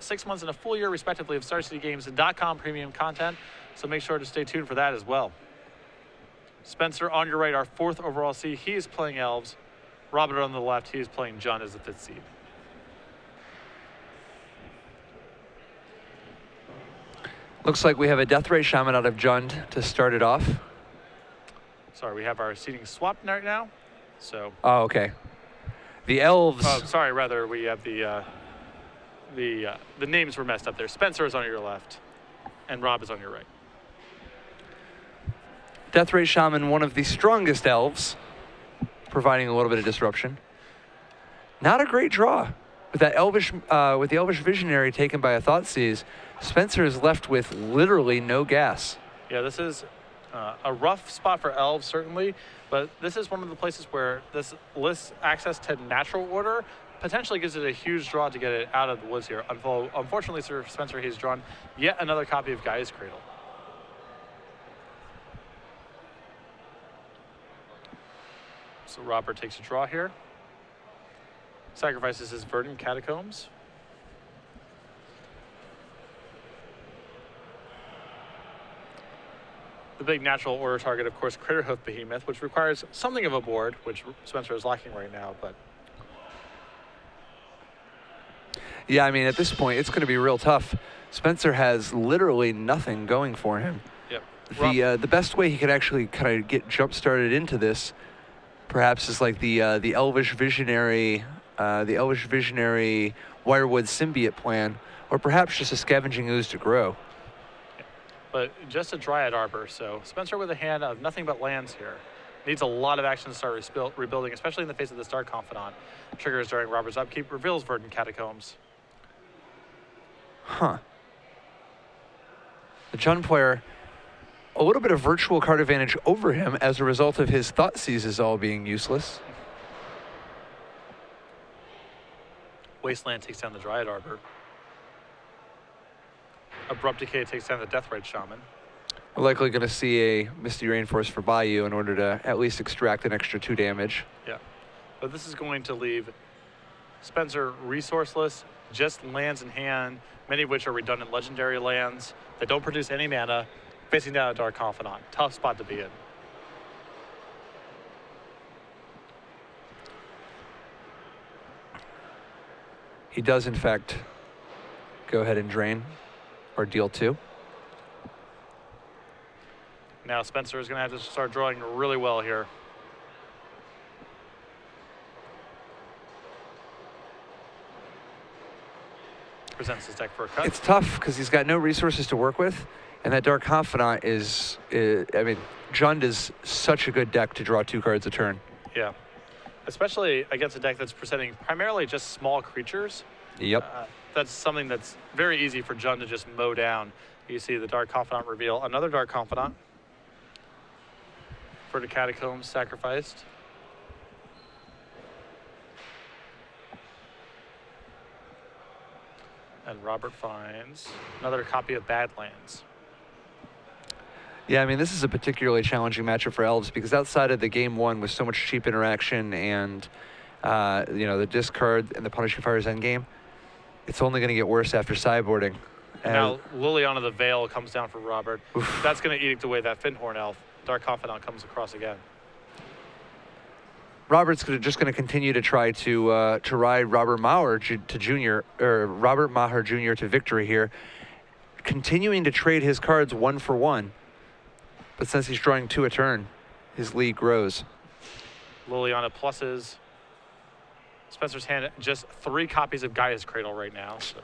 6 months and a full year, respectively, of StarCityGames.com premium content. So make sure to stay tuned for that as well. Spencer, on your right, our 4th overall seed. He is playing Elves. Robert on the left, he is playing Jund as the 5th seed. Looks like we have a Death Ray Shaman out of Jund to start it off. Sorry, we have our seating swapped right now. So. Oh, okay. The Elves. Oh, sorry. Rather, we have the names were messed up there. Spencer is on your left, and Rob is on your right. Death Ray Shaman, one of the strongest elves, providing a little bit of disruption. Not a great draw. With that Elvish, with the Elvish Visionary taken by a Thoughtseize, Spencer is left with literally no gas. Yeah, this is a rough spot for Elves, certainly, but this is one of the places where this list access to natural order potentially gives it a huge draw to get it out of the woods here. Unfortunately, Sir Spencer, he's drawn yet another copy of Gaia's Cradle. So Robert takes a draw here. Sacrifices his Verdant Catacombs. The big natural order target, of course, Critterhoof Behemoth, which requires something of a board, which Spencer is lacking right now, but... Yeah, I mean, at this point, it's going to be real tough. Spencer has literally nothing going for him. Yep. The best way he could actually kind of get jump-started into this, perhaps, is like the Elvish Visionary, Wirewood Symbiote plan, or perhaps just a Scavenging Ooze to grow. But just a Dryad Arbor, so Spencer with a hand of nothing but lands here. Needs a lot of action to start rebuilding, especially in the face of the Star Confidant. Triggers during Robert's upkeep, reveals Verdant Catacombs. Huh. The Jund player, a little bit of virtual card advantage over him as a result of his Thoughtseizes all being useless. Wasteland takes down the Dryad Arbor. Abrupt Decay takes down the Deathrite Shaman. We're likely going to see a Misty Rainforest for Bayou in order to at least extract an extra 2 damage. Yeah, but this is going to leave Spencer resourceless, just lands in hand, many of which are redundant legendary lands that don't produce any mana, facing down a Dark Confidant. Tough spot to be in. He does, in fact, go ahead and drain or deal 2. Now Spencer is going to have to start drawing really well here. Presents his deck for a cut. It's tough because he's got no resources to work with, and that Dark Confidant is, I mean, Jund is such a good deck to draw 2 cards a turn. Yeah, especially against a deck that's presenting primarily just small creatures. Yep. That's something that's very easy for Jund to just mow down. You see the Dark Confidant reveal another Dark Confidant. For the Catacombs sacrificed. And Robert finds another copy of Badlands. Yeah, I mean, this is a particularly challenging matchup for Elves because outside of the game 1 with so much cheap interaction and, you know, the discard and the Punishing Fire's endgame, it's only going to get worse after sideboarding. And now Liliana the Veil comes down for Robert. Oof. That's going to edict away that Finhorn Elf. Dark Confidant comes across again. Robert's just going to continue to try to ride Robert Maher to Robert Maher Jr. to victory here, continuing to trade his cards 1 for 1. But since he's drawing 2 a turn, his lead grows. Liliana pluses. Spencer's hand just 3 copies of Gaia's Cradle right now. So.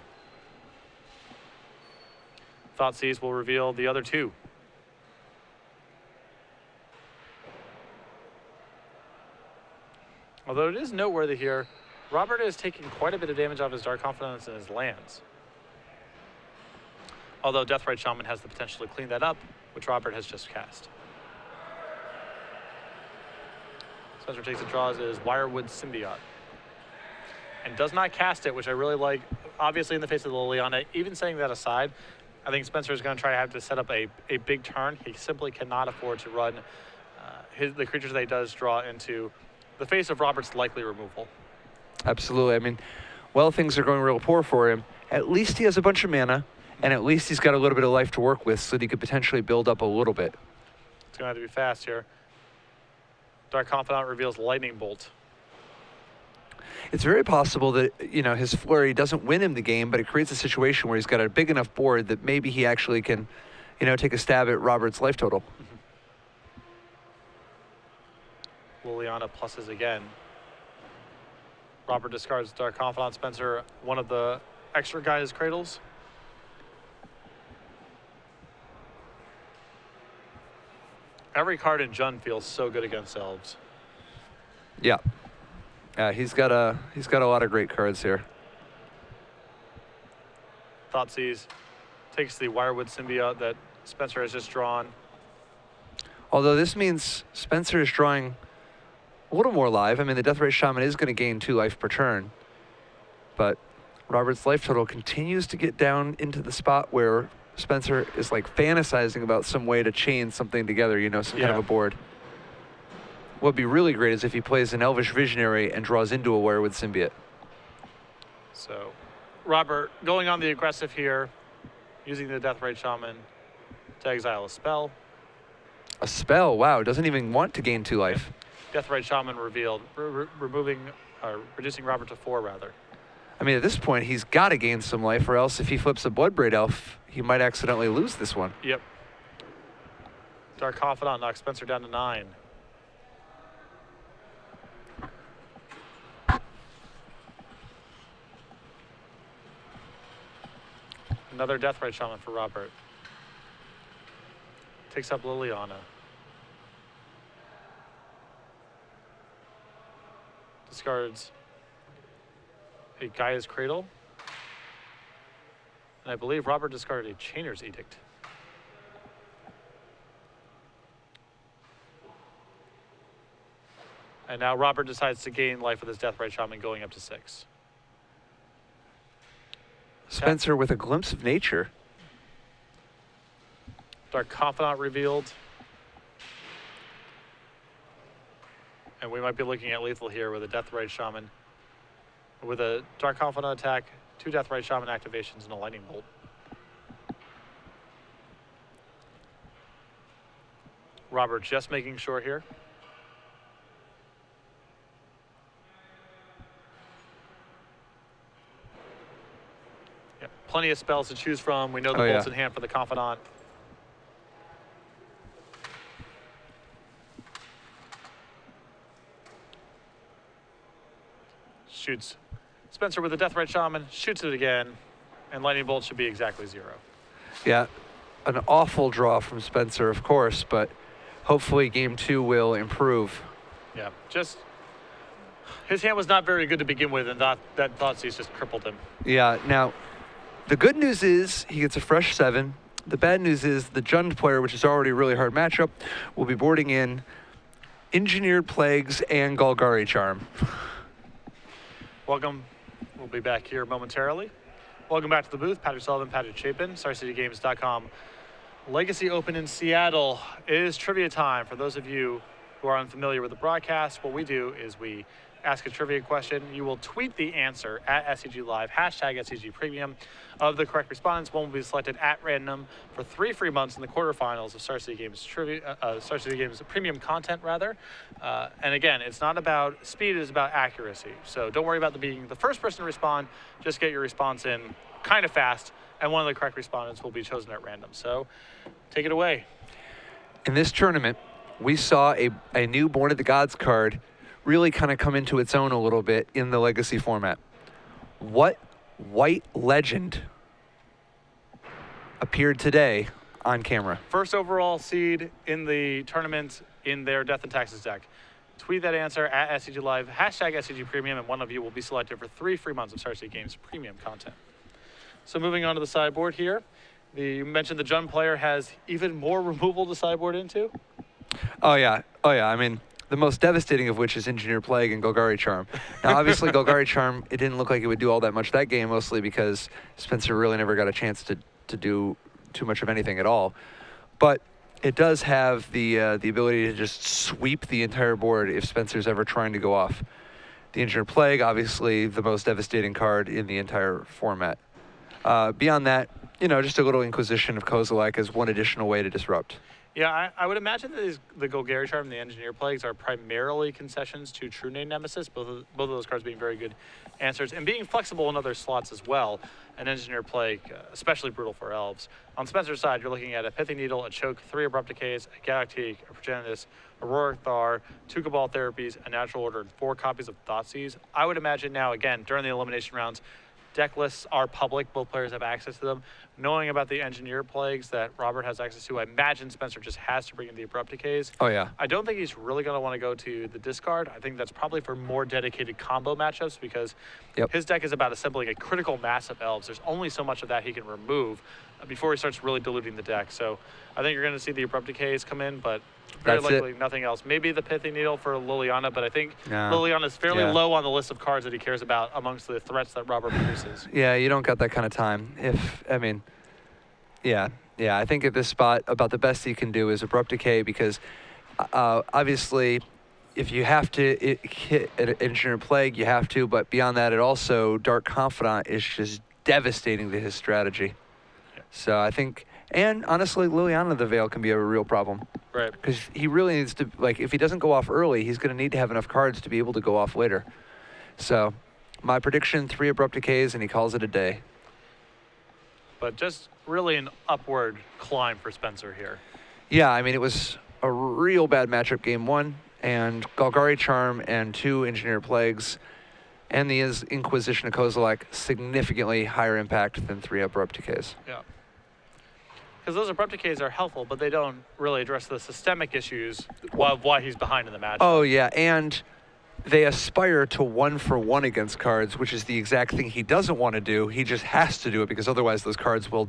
Thoughtseize will reveal the other 2. Although it is noteworthy here, Robert is taking quite a bit of damage off his Dark Confidants and his lands. Although Deathrite Shaman has the potential to clean that up, which Robert has just cast. Spencer takes a draw as his Wirewood Symbiote. And does not cast it, which I really like. Obviously in the face of Liliana, even setting that aside, I think Spencer is going to try to have to set up a big turn. He simply cannot afford to run the creatures that he does draw into the face of Robert's likely removal. Absolutely. I mean, well, things are going real poor for him, at least he has a bunch of mana, and at least he's got a little bit of life to work with so that he could potentially build up a little bit. It's going to have to be fast here. Dark Confidant reveals Lightning Bolt. It's very possible that, his flurry doesn't win him the game, but it creates a situation where he's got a big enough board that maybe he actually can, take a stab at Robert's life total. Liliana pluses again. Robert discards Dark Confidant. Spencer, one of the extra guys' cradles. Every card in Jund feels so good against elves. Yeah. He's got a lot of great cards here. Thoughtseize takes the Wirewood Symbiote that Spencer has just drawn. Although this means Spencer is drawing a little more live. I mean, the Deathrite Shaman is going to gain 2 life per turn. But Robert's life total continues to get down into the spot where Spencer is like fantasizing about some way to chain something together, some kind of a board. What would be really great is if he plays an Elvish Visionary and draws into a Wirewood Symbiote. So, Robert going on the aggressive here, using the Deathrite Shaman to exile a spell. A spell, wow, doesn't even want to gain 2 life. Deathrite Shaman revealed, reducing Robert to 4 rather. I mean, at this point, he's got to gain some life, or else if he flips a Bloodbraid Elf, he might accidentally lose this one. Yep. Dark Confidant knocks Spencer down to 9. Another Deathrite Shaman for Robert. Takes up Liliana. Discards a Gaia's Cradle. And I believe Robert discarded a Chainer's Edict. And now Robert decides to gain life with his Deathrite Shaman, going up to 6. Spencer with a glimpse of nature. Dark Confidant revealed. And we might be looking at lethal here with a Deathrite Shaman. With a Dark Confidant attack, 2 Deathrite Shaman activations, and a Lightning Bolt. Robert just making sure here. Yep, plenty of spells to choose from. We know the bolts in hand for the Confidant. Shoots Spencer with the Deathrite Shaman, shoots it again, and Lightning Bolt should be exactly 0. Yeah, an awful draw from Spencer, of course, but hopefully game 2 will improve. Yeah, just his hand was not very good to begin with, and that Thoughtseize just crippled him. Yeah, now, the good news is he gets a fresh 7. The bad news is the Jund player, which is already a really hard matchup, will be boarding in Engineered Plagues and Golgari Charm. Welcome. We'll be back here momentarily. Welcome back to the booth. Patrick Sullivan, Patrick Chapin, StarCityGames.com. Legacy Open in Seattle. It is trivia time. For those of you who are unfamiliar with the broadcast, what we do is we ask a trivia question. You will tweet the answer at SCG Live, hashtag SCG Premium. Of the correct respondents, one will be selected at random for 3 free months in the quarterfinals of Star City Games Star City Games premium content, rather. And again, it's not about speed; it's about accuracy. So don't worry about being the first person to respond. Just get your response in kind of fast, and one of the correct respondents will be chosen at random. So take it away. In this tournament, we saw a new Born of the Gods card really kind of come into its own a little bit in the Legacy format. What white legend appeared today on camera? First overall seed in the tournament in their Death and Taxes deck. Tweet that answer at SCG Live, hashtag SCG Premium, and one of you will be selected for 3 free months of Star City Games premium content. So moving on to the sideboard here. You mentioned the Jund player has even more removal to sideboard into. Oh yeah. I mean, the most devastating of which is Engineered Plague and Golgari Charm. Now, obviously, Golgari Charm, it didn't look like it would do all that much that game, mostly because Spencer really never got a chance to do too much of anything at all. But it does have the ability to just sweep the entire board if Spencer's ever trying to go off. The Engineer Plague, obviously the most devastating card in the entire format. Beyond that, just a little Inquisition of Kozilek is one additional way to disrupt. Yeah, I would imagine that the Golgari Charm and the Engineer Plagues are primarily concessions to True Name Nemesis, both of those cards being very good answers, and being flexible in other slots as well. An Engineer Plague, especially brutal for Elves. On Spencer's side, you're looking at a Pithy Needle, a Choke, 3 Abrupt Decays, a Galactique, a Progenitus, a Roaring Thar, 2 Cabal Therapies, a Natural Order, and 4 copies of Thoughtseize. I would imagine now, again, during the elimination rounds, deck lists are public. Both players have access to them. Knowing about the Engineer Plagues that Robert has access to, I imagine Spencer just has to bring in the Abrupt Decays. Oh, yeah. I don't think he's really going to want to go to the discard. I think that's probably for more dedicated combo matchups because his deck is about assembling a critical mass of Elves. There's only so much of that he can remove before he starts really diluting the deck. So I think you're going to see the Abrupt Decays come in, but very likely nothing else. Maybe the Pithy Needle for Liliana, but I think Liliana is fairly low on the list of cards that he cares about amongst the threats that Robert produces. Yeah, you don't got that kind of time. I think at this spot, about the best he can do is Abrupt Decay because obviously if you have to hit an Engineer Plague, you have to, but beyond that, it also, Dark Confidant is just devastating to his strategy. Yeah. So I think, and honestly, Liliana the Veil can be a real problem. Right. Because he really needs to, if he doesn't go off early, he's going to need to have enough cards to be able to go off later. So my prediction, 3 Abrupt Decays, and he calls it a day. But just really an upward climb for Spencer here. Yeah, it was a real bad matchup game 1, and Golgari Charm and 2 Engineer Plagues and the Inquisition of Kozilek significantly higher impact than 3 Abrupt Decays. Yeah. Because those Abrupt Decays are helpful, but they don't really address the systemic issues of why he's behind in the match. Oh, yeah, and they aspire to 1-for-1 against cards, which is the exact thing he doesn't want to do. He just has to do it because otherwise those cards will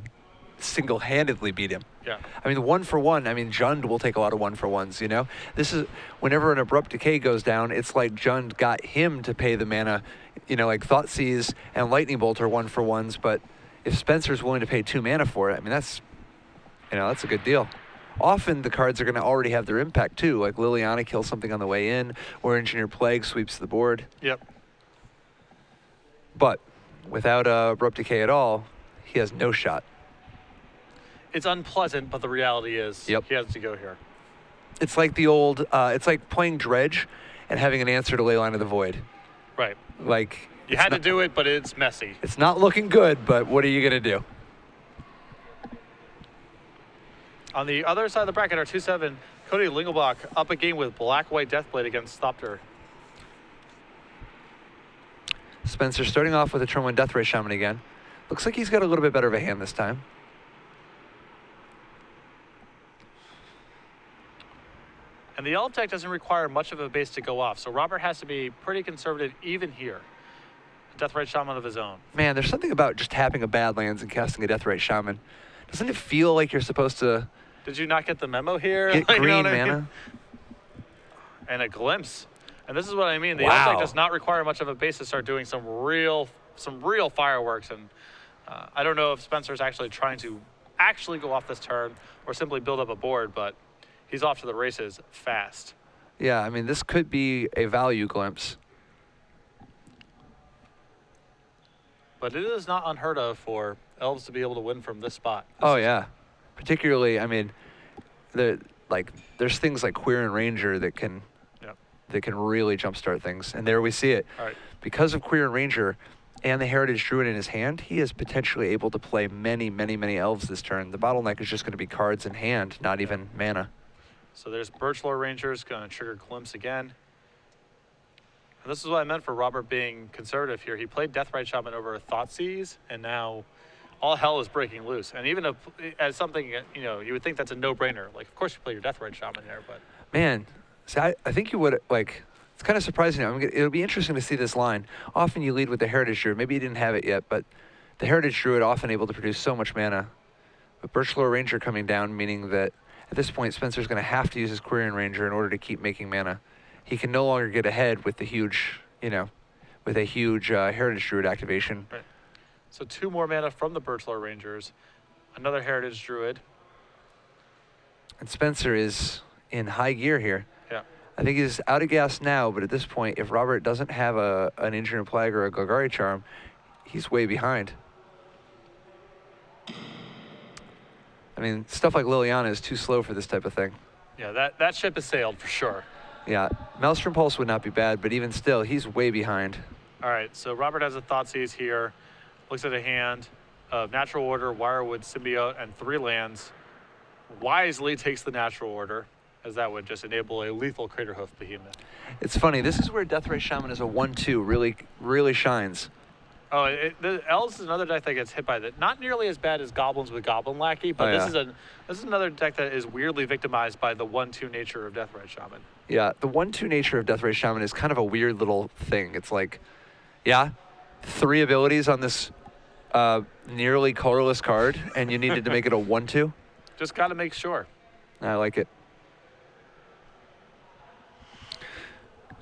single-handedly beat him. Yeah. 1-for-1, Jund will take a lot of 1-for-1s, This is, whenever an Abrupt Decay goes down, it's like Jund got him to pay the mana, like Thoughtseize and Lightning Bolt are 1-for-1s, but if Spencer's willing to pay 2 mana for it, that's a good deal. Often the cards are going to already have their impact too, like Liliana kills something on the way in, or Engineer Plague sweeps the board. Yep. But without Abrupt Decay at all, he has no shot. It's unpleasant, but the reality is he has to go here. It's like the old, it's like playing Dredge and having an answer to Leyline of the Void. Right. You had to do it, but it's messy. It's not looking good, but what are you going to do? On the other side of the bracket, our 2-7, Cody Lingelbach up a game with Black-White Deathblade against Thopter. Spencer starting off with a turn 1 Deathray Shaman again. Looks like he's got a little bit better of a hand this time. And the Elf deck doesn't require much of a base to go off, so Robert has to be pretty conservative even here. Deathrite Shaman of his own. Man, there's something about just tapping a Badlands and casting a Deathrite Shaman. Doesn't it feel like you're supposed to... Did you not get the memo here? Get green mana? And a glimpse. And this is what I mean. The Elf deck does not require much of a base to start doing some real fireworks. And I don't know if Spencer's actually trying to go off this turn or simply build up a board, but he's off to the races fast. Yeah, this could be a value glimpse. But it is not unheard of for Elves to be able to win from this spot. Yeah. Particularly, there's things like Queer and Ranger that can really jumpstart things. And there we see it. All right. Because of Queer and Ranger and the Heritage Druid in his hand, he is potentially able to play many, many, many Elves this turn. The bottleneck is just going to be cards in hand, not even mana. So there's Birchlore Rangers going to trigger Glimpse again. And this is what I meant for Robert being conservative here. He played Deathrite Shaman over a Thoughtseize, and now all hell is breaking loose. And even as something, you would think that's a no-brainer. Of course you play your Deathrite Shaman there, but... Man, see, I think you would, it's kind of surprising. It'll be interesting to see this line. Often you lead with the Heritage Druid. Maybe you didn't have it yet, but the Heritage Druid often able to produce so much mana. But Birchlore Ranger coming down, meaning that at this point, Spencer's going to have to use his Quirion Ranger in order to keep making mana. He can no longer get ahead with the huge, Heritage Druid activation. Right. So 2 more mana from the Birchlore Rangers. Another Heritage Druid. And Spencer is in high gear here. Yeah. I think he's out of gas now, but at this point, if Robert doesn't have an Engineer Plague or a Golgari Charm, he's way behind. I mean, stuff like Liliana is too slow for this type of thing. Yeah, that ship has sailed for sure. Yeah, Maelstrom Pulse would not be bad, but even still, he's way behind. All right, so Robert has a Thoughtseize here. Looks at a hand of Natural Order, Wirewood, Symbiote, and 3 lands. Wisely takes the Natural Order, as that would just enable a lethal Craterhoof Behemoth. It's funny, this is where Deathray Shaman as a 1/2 really shines. Oh, the Elves is another deck that gets hit by that. Not nearly as bad as Goblins with Goblin Lackey, but this is another deck that is weirdly victimized by the 1/2 nature of Deathray Shaman. Yeah, the 1/2 nature of Deathray Shaman is kind of a weird little thing. It's like, yeah, 3 abilities on this nearly colorless card, and you needed to make it a 1/2. Just got to make sure. I like it.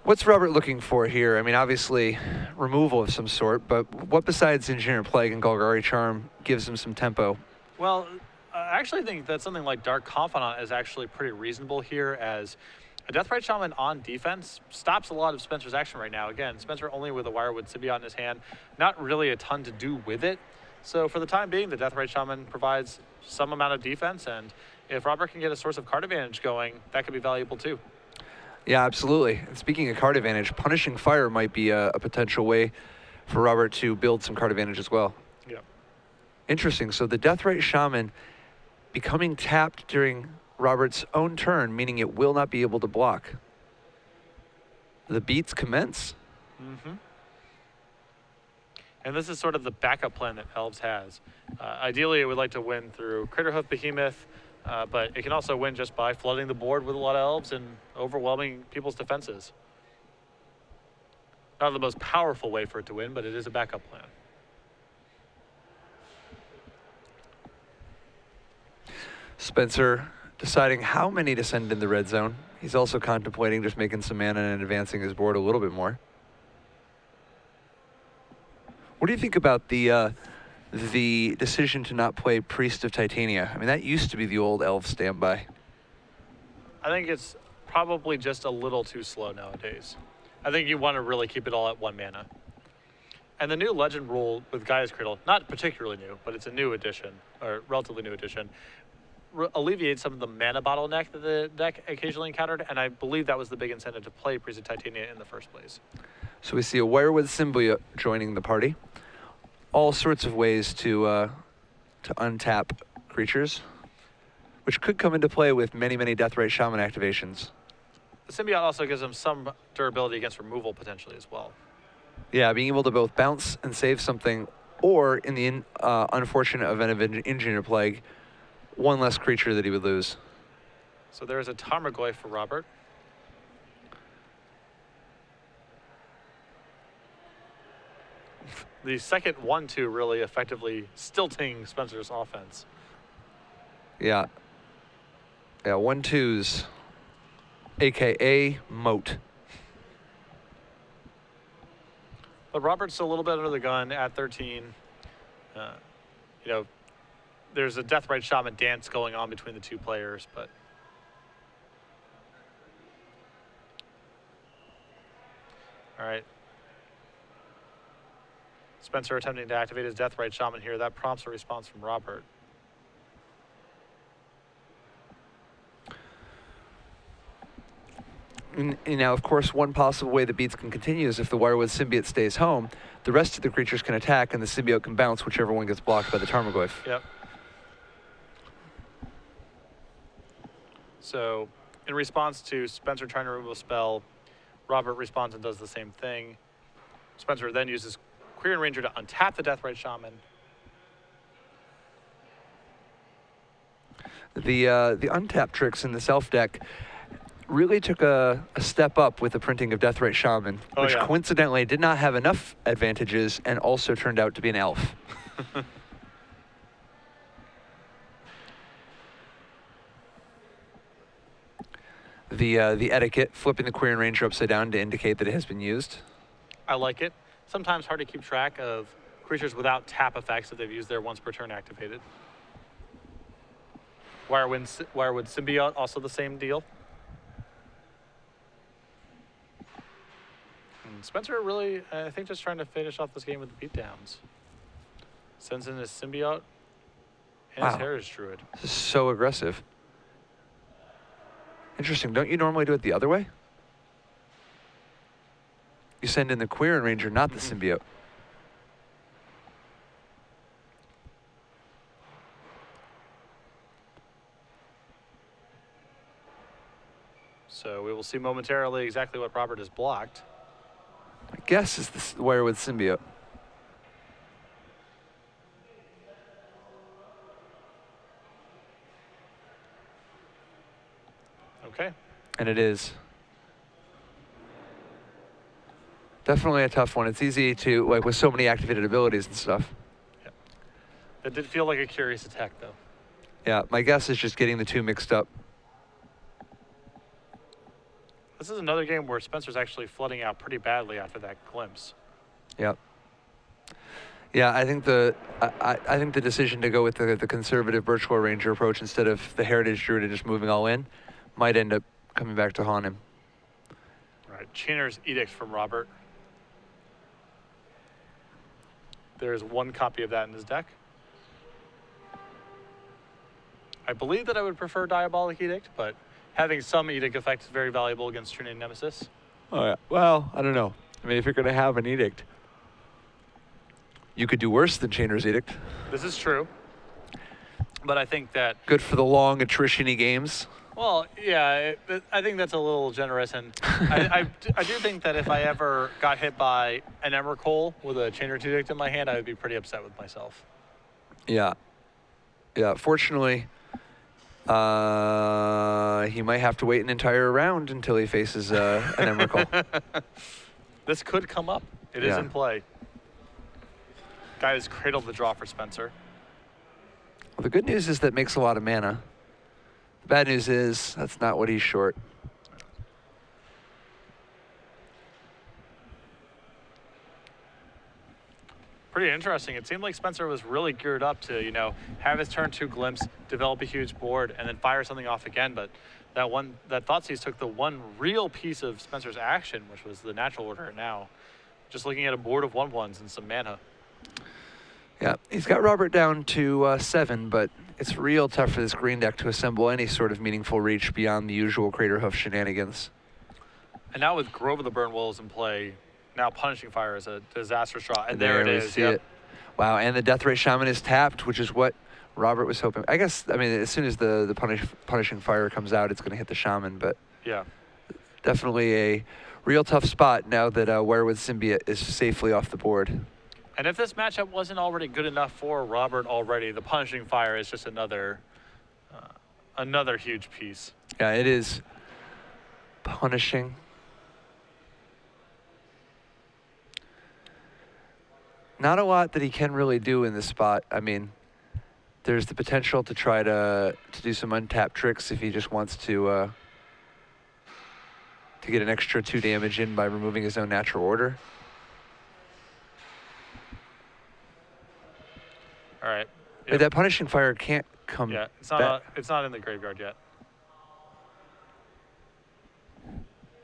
What's Robert looking for here? I mean, obviously, removal of some sort, but what besides Engineer Plague and Golgari Charm gives him some tempo? Well, I actually think that something like Dark Confidant is actually pretty reasonable here, as a Deathrite Shaman on defense stops a lot of Spencer's action right now. Again, Spencer only with a Wirewood Symbiote in his hand, not really a ton to do with it. So for the time being, the Deathrite Shaman provides some amount of defense, and if Robert can get a source of card advantage going, that could be valuable too. Yeah, absolutely. And speaking of card advantage, Punishing Fire might be a potential way for Robert to build some card advantage as well. Yeah. Interesting. So the Deathrite Shaman becoming tapped during Robert's own turn, meaning it will not be able to block. The beats commence. Mm-hmm. And this is sort of the backup plan that Elves has. Ideally, it would like to win through Craterhoof Behemoth, but it can also win just by flooding the board with a lot of Elves and overwhelming people's defenses. Not the most powerful way for it to win, but it is a backup plan. Spencer deciding how many to send in the red zone. He's also contemplating just making some mana and advancing his board a little bit more. What do you think about the decision to not play Priest of Titania? I mean, that used to be the old Elf standby. I think it's probably just a little too slow nowadays. I think you want to really keep it all at 1 mana. And the new Legend rule with Gaia's Cradle, not particularly new, but it's a new addition, or relatively new addition, alleviates some of the mana bottleneck that the deck occasionally encountered, and I believe that was the big incentive to play Priest of Titania in the first place. So we see a Wirewood Symbiote joining the party. All sorts of ways to untap creatures, which could come into play with many Deathrite Shaman activations. The Symbiote also gives them some durability against removal potentially as well. Yeah, being able to both bounce and save something, or in the unfortunate event of Engineer Plague, 1 less creature that he would lose. So there is a Tarmogoyf for Robert. The second 1/2 really effectively stilting Spencer's offense. Yeah. Yeah, 1/2s, AKA moat. But Robert's a little bit under the gun at 13. You know, there's a Deathrite Shaman dance going on between the 2 players, but all right. Spencer attempting to activate his Deathrite Shaman here. That prompts a response from Robert. And now, of course, one possible way the beats can continue is if the Wirewood Symbiote stays home, the rest of the creatures can attack and the Symbiote can bounce whichever one gets blocked by the Tarmogoyf. Yep. So, in response to Spencer trying to remove a spell, Robert responds and does the same thing. Spencer then uses Quirion Ranger to untap the Deathrite Shaman. The untap tricks in the self deck really took a step up with the printing of Deathrite Shaman, which coincidentally did not have enough advantages and also turned out to be an elf. The etiquette, flipping the Quirion Ranger upside down to indicate that it has been used. I like it. Sometimes hard to keep track of creatures without tap effects if they've used their once per turn activated. Wirewood Symbiote, also the same deal. And Spencer really, I think, just trying to finish off this game with the beatdowns. Sends in his Symbiote and his Wow. Heritage Druid. This is so aggressive. Interesting. Don't you normally do it the other way? You send in the Quirion Ranger, not the Symbiote. So we will see momentarily exactly what Robert has blocked. My guess is this Wire with Symbiote. Okay. And it is. Definitely a tough one. It's easy to, like, with so many activated abilities and stuff. Yep. That did feel like a curious attack, though. Yeah, my guess is just getting the two mixed up. This is another game where Spencer's actually flooding out pretty badly after that glimpse. Yep. Yeah, I think I think the decision to go with the conservative Virtual Ranger approach instead of the Heritage Druid and just moving all in might end up coming back to haunt him. All right, Chainer's Edict from Robert. There's one copy of that in his deck. I believe that I would prefer Diabolic Edict, but having some Edict effect is very valuable against Trinity Nemesis. Oh, yeah. Well, I don't know. I mean, if you're going to have an Edict, you could do worse than Chainer's Edict. This is true. But I think that... Good for the long attrition-y games. Well, yeah, I think that's a little generous. And I do think that if I ever got hit by an Emrakul with a Chainer's Edict in my hand, I would be pretty upset with myself. Yeah. Yeah, fortunately, he might have to wait an entire round until he faces an Emrakul. This could come up. It is in play. Guy has cradled the draw for Spencer. Well, the good news is that makes a lot of mana. The bad news is that's not what he's short. Pretty interesting. It seemed like Spencer was really geared up to, you know, have his turn 2 glimpse, develop a huge board, and then fire something off again. But that Thoughtseize took the one real piece of Spencer's action, which was the natural order. Now, just looking at a board of 1/1s and some mana. Yeah, he's got Robert down to 7, but it's real tough for this green deck to assemble any sort of meaningful reach beyond the usual Crater Hoof shenanigans. And now with Grove of the Burn Wolves in play, now Punishing Fire is a disastrous draw. And there it is. See it. Wow, and the Deathray Shaman is tapped, which is what Robert was hoping. I guess, I mean, as soon as the Punishing Fire comes out, it's going to hit the Shaman, but yeah, definitely a real tough spot now that Werewolf Symbiote is safely off the board. And if this matchup wasn't already good enough for Robert already, the Punishing Fire is just another huge piece. Yeah, it is punishing. Not a lot that he can really do in this spot. I mean, there's the potential to try to do some untapped tricks if he just wants to get an extra 2 damage in by removing his own natural order. All right. But that Punishing Fire can't come. Yeah, it's not in the graveyard yet.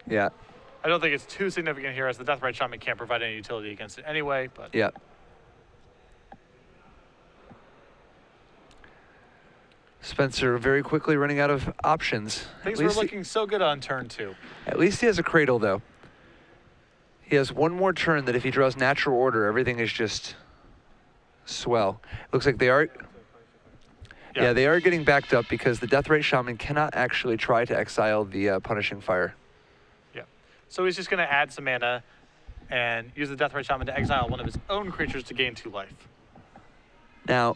Yeah. I don't think it's too significant here, as the Deathrite Shaman can't provide any utility against it anyway. But Yeah. Spencer very quickly running out of options. Things were looking so good on turn 2. At least he has a Cradle, though. He has one more turn that if he draws natural order, everything is just swell. Looks like they are. Yeah, they are getting backed up because the Deathrite Shaman cannot actually try to exile the Punishing Fire. Yeah. So he's just going to add some mana and use the Deathrite Shaman to exile one of his own creatures to gain 2 life. Now,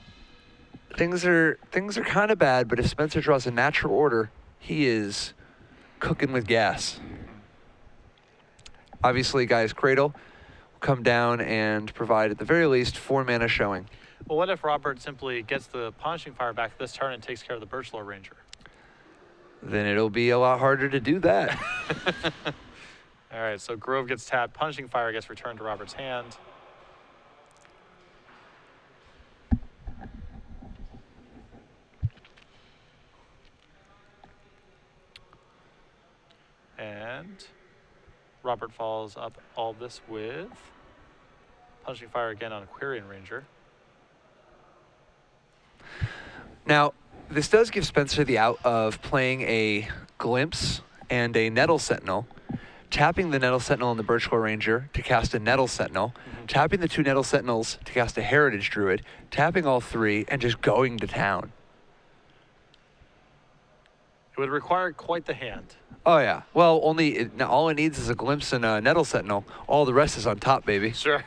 things are kind of bad, but if Spencer draws a natural order, he is cooking with gas. Obviously, Guy's Cradle will come down and provide, at the very least, 4 mana showing. Well, what if Robert simply gets the Punishing Fire back this turn and takes care of the Birchlore Ranger? Then it'll be a lot harder to do that. All right, so Grove gets tapped. Punishing Fire gets returned to Robert's hand. And Robert follows up all this with Punishing Fire again on Aquarian Ranger. Now, this does give Spencer the out of playing a Glimpse and a Nettle Sentinel, tapping the Nettle Sentinel on the Birchcore Ranger to cast a Nettle Sentinel, tapping the 2 Nettle Sentinels to cast a Heritage Druid, tapping all 3, and just going to town. It would require quite the hand. Oh, yeah. Well, all it needs is a Glimpse and a Nettle Sentinel. All the rest is on top, baby. Sure.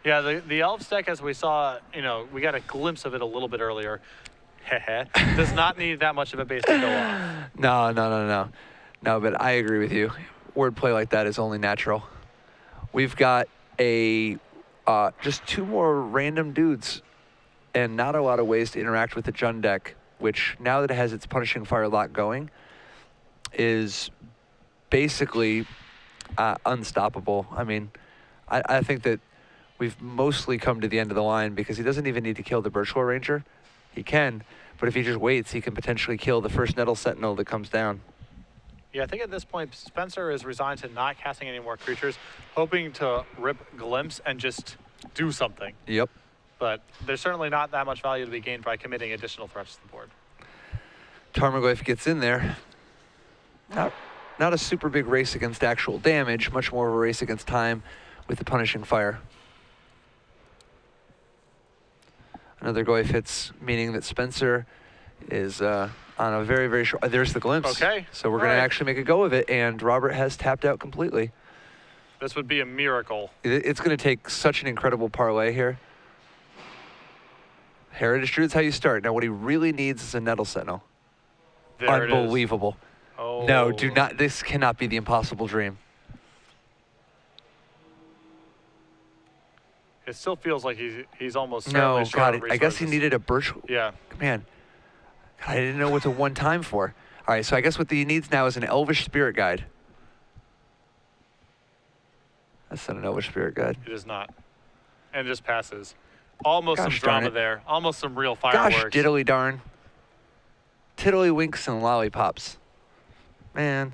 Yeah, the Elves deck, as we saw, we got a glimpse of it a little bit earlier. Does not need that much of a base to go off. No, but I agree with you. Wordplay like that is only natural. We've got just 2 more random dudes and not a lot of ways to interact with the Jund deck, which now that it has its Punishing Fire lock going, is basically unstoppable. I mean, I think that we've mostly come to the end of the line because he doesn't even need to kill the Birchcore Ranger. He can, but if he just waits, he can potentially kill the first Nettle Sentinel that comes down. Yeah, I think at this point, Spencer is resigned to not casting any more creatures, hoping to rip Glimpse and just do something. Yep. But there's certainly not that much value to be gained by committing additional threats to the board. Tarmogoyf gets in there. Not a super big race against actual damage, much more of a race against time with the Punishing Fire. Another Goyf hits, meaning that Spencer is on a very, very short... there's the Glimpse. Okay. So we're going to actually make a go of it, and Robert has tapped out completely. This would be a miracle. It's going to take such an incredible parlay here. Heritage Druid's how you start. Now, what he really needs is a Nettle Sentinel. There Unbelievable. It is. Oh. No, do not. This cannot be the impossible dream. It still feels like he's almost No, short God, of I guess he resources. needed a Birch. Yeah. Man, I didn't know what to one time for. All right, so I guess what he needs now is an Elvish Spirit Guide. That's not an Elvish Spirit Guide. It is not. And it just passes. Almost Gosh, some darn drama it. there. Almost some real fireworks. Gosh, diddly darn. Tiddlywinks and lollipops. Man.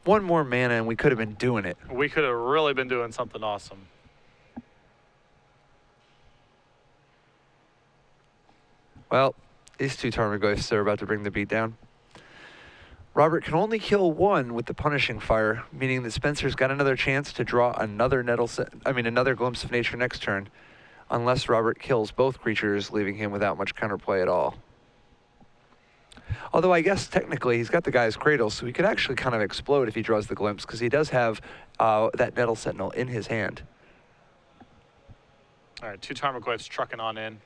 One more mana and we could have been doing it. We could have really been doing something awesome. Well, these 2 Tarmogoyfs are about to bring the beat down. Robert can only kill 1 with the Punishing Fire, meaning that Spencer's got another chance to draw another another Glimpse of Nature next turn, unless Robert kills both creatures, leaving him without much counterplay at all. Although I guess technically he's got the guy's Cradle, so he could actually kind of explode if he draws the Glimpse, because he does have that Nettle Sentinel in his hand. All right, 2 Tarmogoyfs trucking on in.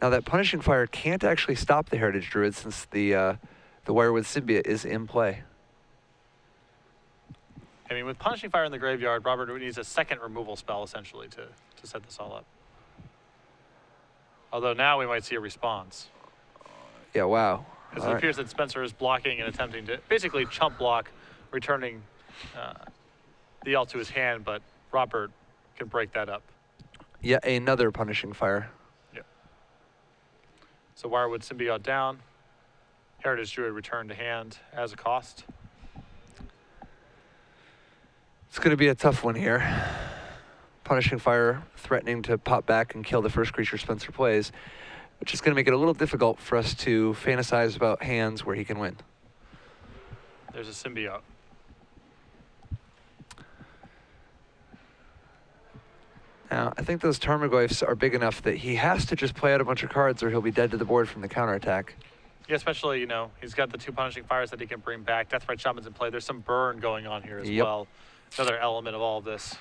Now that Punishing Fire can't actually stop the Heritage Druid since the Wirewood Symbiote is in play. I mean, with Punishing Fire in the graveyard, Robert needs a second removal spell, essentially, to set this all up. Although now we might see a response. Yeah, wow. Because it appears that Spencer is blocking and attempting to basically chump block, returning the L to his hand, but Robert can break that up. Yet another Punishing Fire. Yep. So Wirewood Symbiote down. Heritage Druid returned to hand as a cost. It's going to be a tough one here. Punishing Fire threatening to pop back and kill the first creature Spencer plays, which is going to make it a little difficult for us to fantasize about hands where he can win. There's a Symbiote. Now, I think those Tarmogoyfs are big enough that he has to just play out a bunch of cards or he'll be dead to the board from the counterattack. Yeah, especially, he's got the 2 Punishing Fires that he can bring back. Deathrite Shaman's in play. There's some burn going on here as well. Another element of all of this.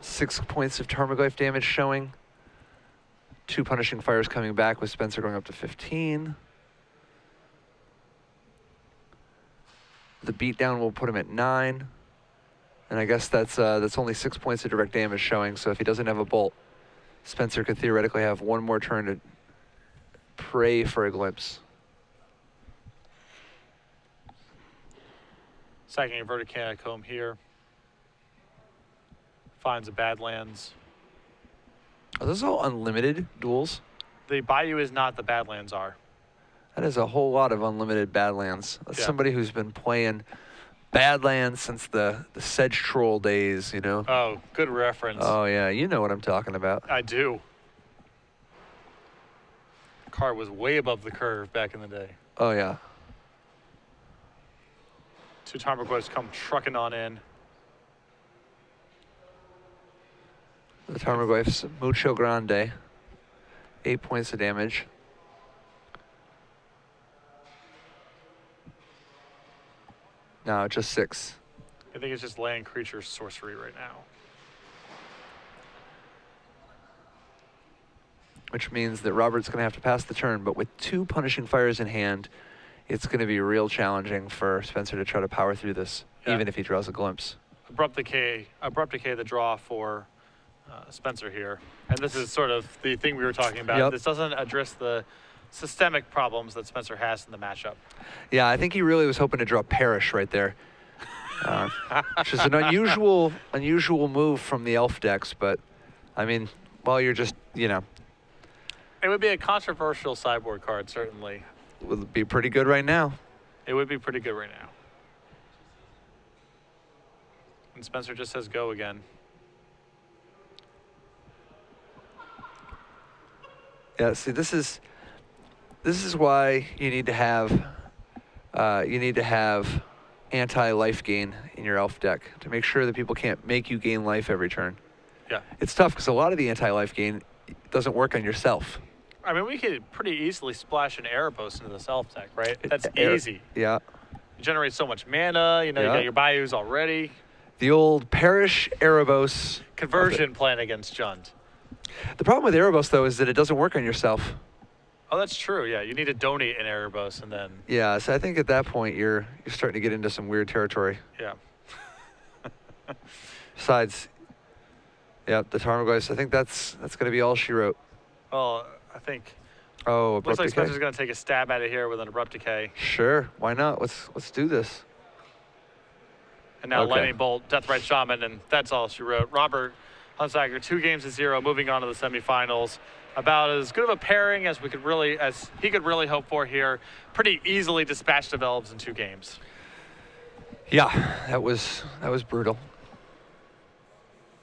6 points of Tarmogoyf damage showing. 2 Punishing Fires coming back with Spencer going up to 15. The beatdown will put him at 9. And I guess that's only 6 points of direct damage showing, so if he doesn't have a bolt, Spencer could theoretically have one more turn to pray for a Glimpse. Sacking Inverted Catacomb here. Finds a Badlands. Are those all unlimited duels? The Bayou is not, the Badlands are. That is a whole lot of unlimited Badlands. That's somebody who's been playing Badlands since the Sedge Troll days, you know? Oh, good reference. Oh, yeah. You know what I'm talking about. I do. Card was way above the curve back in the day. Oh, yeah. 2 Tarmogoyfs come trucking on in. The Tarmogoyfs, Mucho Grande. 8 points of damage. No, just 6. I think it's just land creature sorcery right now. Which means that Robert's going to have to pass the turn, but with 2 Punishing Fires in hand, it's going to be real challenging for Spencer to try to power through this, even if he draws a glimpse. Abrupt Decay the draw for Spencer here. And this is sort of the thing we were talking about. Yep. This doesn't address the systemic problems that Spencer has in the matchup. Yeah, I think he really was hoping to draw Perish right there. Which is an unusual move from the elf decks, but I mean, well, you're just, you know. It would be a controversial sideboard card, certainly. Would be pretty good right now. It would be pretty good right now. And Spencer just says go again. Yeah, see, this is why you need to have anti-life gain in your elf deck to make sure that people can't make you gain life every turn. Yeah. It's tough because a lot of the anti-life gain doesn't work on yourself. I mean, we could pretty easily splash an Erebos into this elf deck, right? That's easy. Yeah. You generate so much mana, you know, you got your Bayous already. The old Perish Erebos. Conversion plan against Jund. The problem with Erebos, though, is that it doesn't work on yourself. Oh, that's true, yeah. You need to donate an Erebos and then... Yeah, so I think at that point you're starting to get into some weird territory. Yeah. Besides, yeah, the Tarmogoyfs, I think that's going to be all she wrote. Well, I think... Oh, looks Abrupt like Decay. Spencer's going to take a stab at it here with an Abrupt Decay. Sure, why not? Let's do this. And now Lightning Bolt, Deathrite Shaman, and that's all she wrote. Robert Hunsaker, 2 games to 0, moving on to the semifinals. About as good of a pairing as he could really hope for here. Pretty easily dispatched of Elves in 2 games. Yeah, that was brutal.